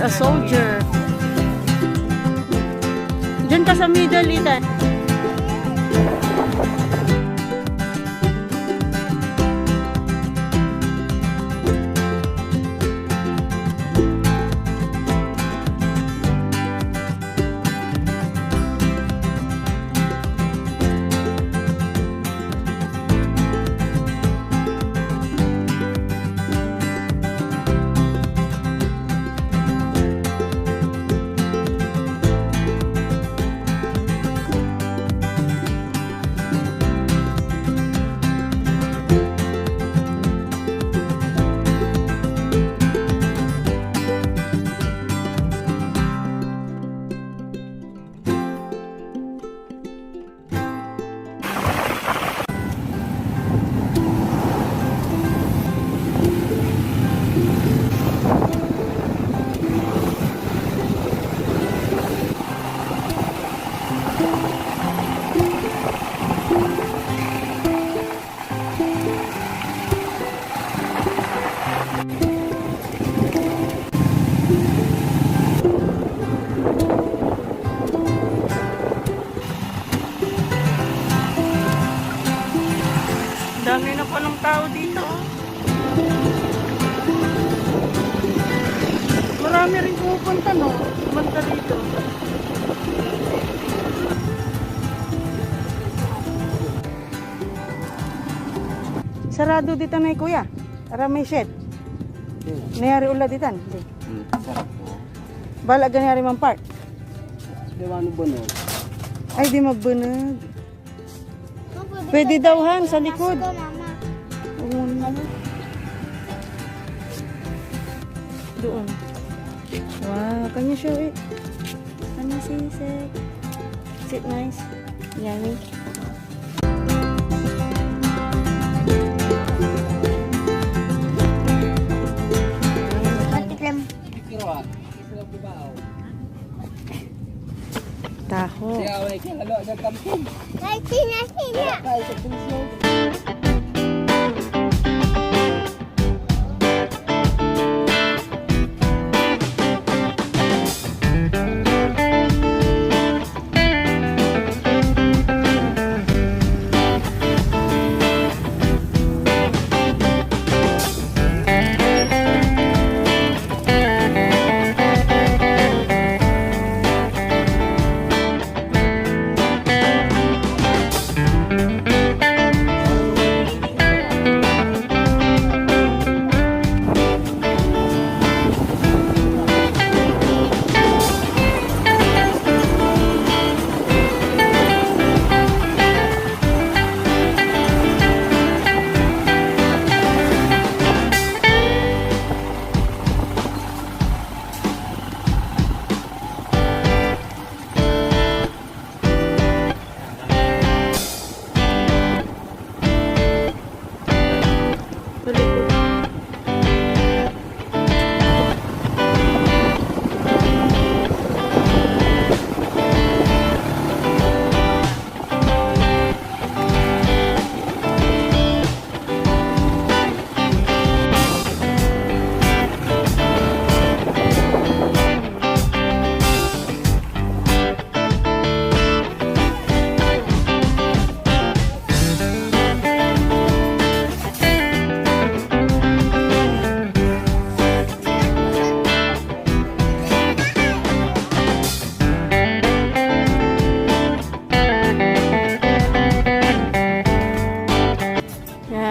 a soldier. Diyan ka sa middle, Ethan. Dami na palang tao dito. Marami rin pupunta, no? Banda dito. Sarado dito na kuya. Para may shed. Nayari ulat dito. Sarap po. Bala ganyari mang park. Di ba ano bunod? Ay, di magbunod. Pwede daw han sa likod. Doon. Wow, can you show it? Can you see it? Is it nice? Yummy. Taho.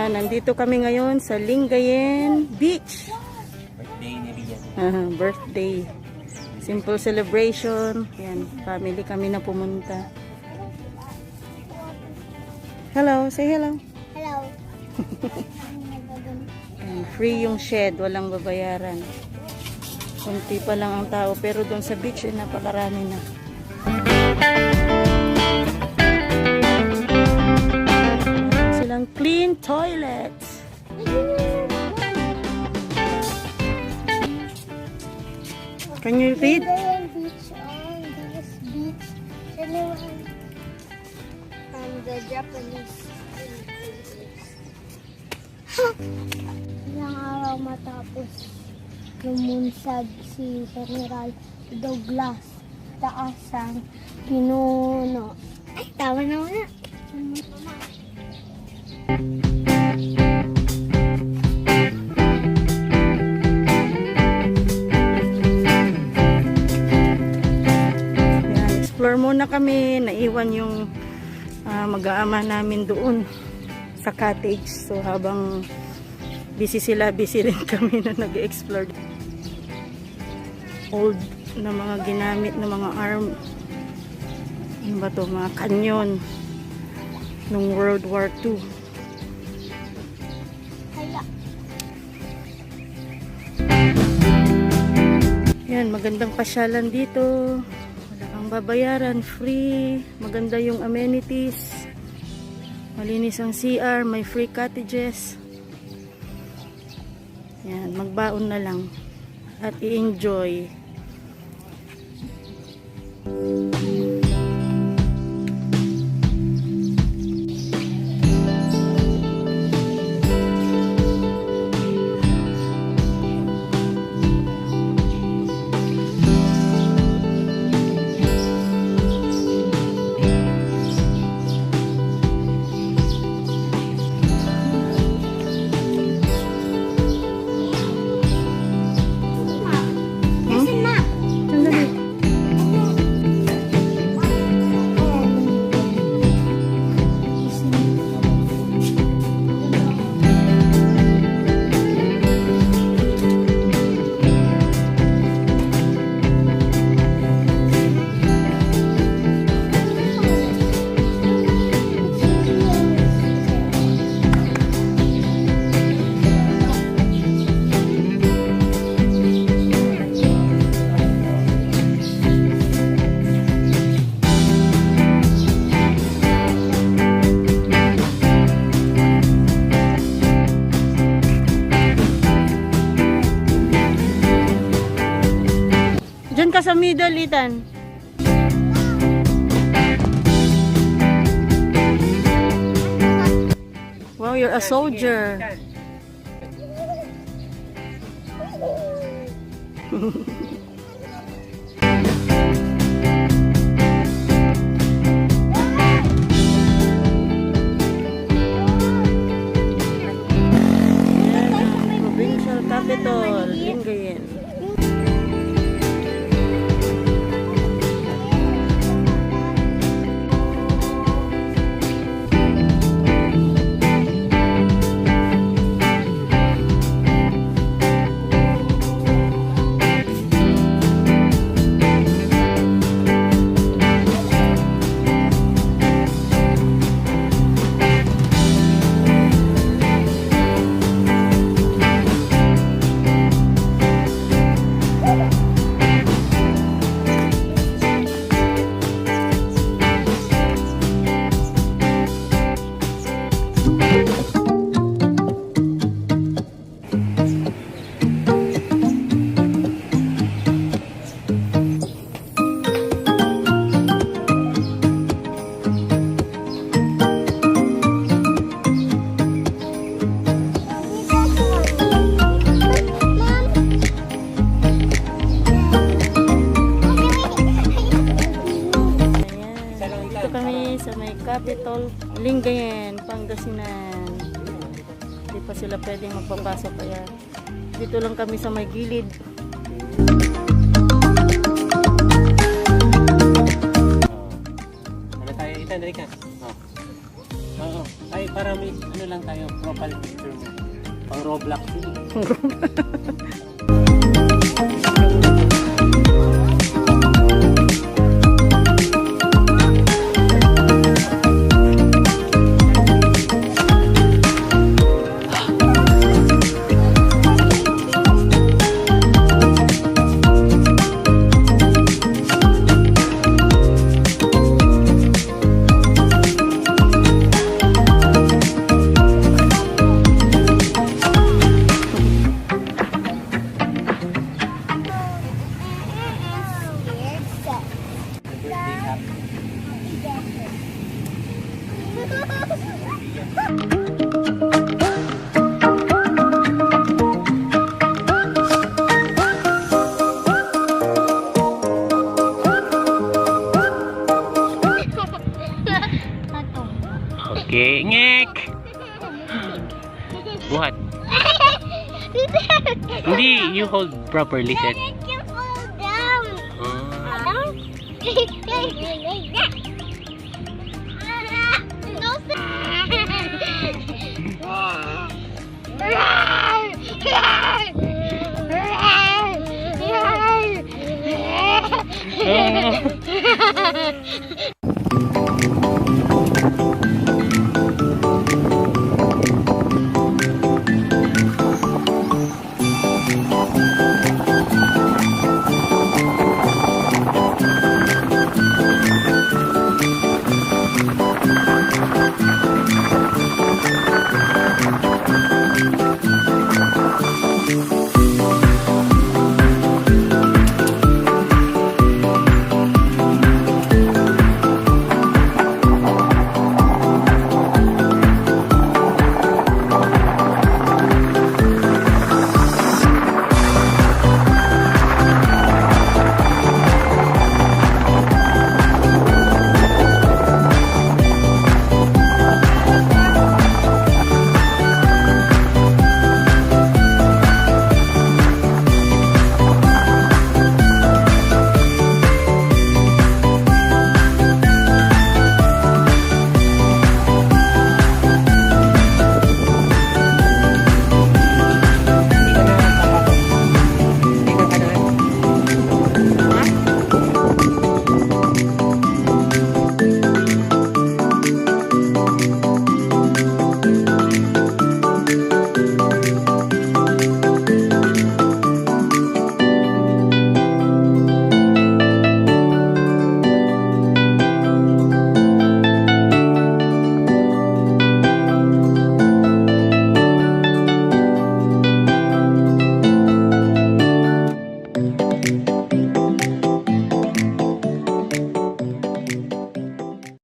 Nandito kami ngayon sa Lingayen Beach. Birthday ni Rian. Birthday. Simple celebration. Yan, family kami na pumunta. Hello, say hello. Hello. Free yung shed, walang babayaran. Kunti pa lang ang tao, pero doon sa beach ay napakarami na. Silang clean toilets. Can you read? Lingayen Beach on this beach. Anyone from the Japanese. Ilang araw matapos. lumunsad si General Douglas taasang pinuno. Ay, tama na muna. Ayan, explore muna kami. Naiwan yung mag-aama namin doon sa cottage. So habang busy sila, busy rin kami na nag-explore. Old na mga ginamit na mga arm. Ano ba to? Mga kanyon nung World War II. Kaya, Yan, magandang pasyalan dito. Wala kang babayaran, free. Maganda yung amenities. Malinis ang CR, may free cottages. Yan, magbaon na lang at i-enjoy. nasan na? Sandali. Diyan ka sa middle, Ethan. Wow, you're a soldier. Yan, provincial capital, Lingayen. Dito kami sa may capital, Lingayen, Pangasinan. Hindi pa sila pwedeng magpapasok kaya dito lang kami sa may gilid. Ano tayo? Itan, dali ka. Oo. Ay, para may ano lang tayo, profile picture mo. Pang Roblox. Buhat. Hindi, you hold properly, Seth. Then you fall down. Down? No,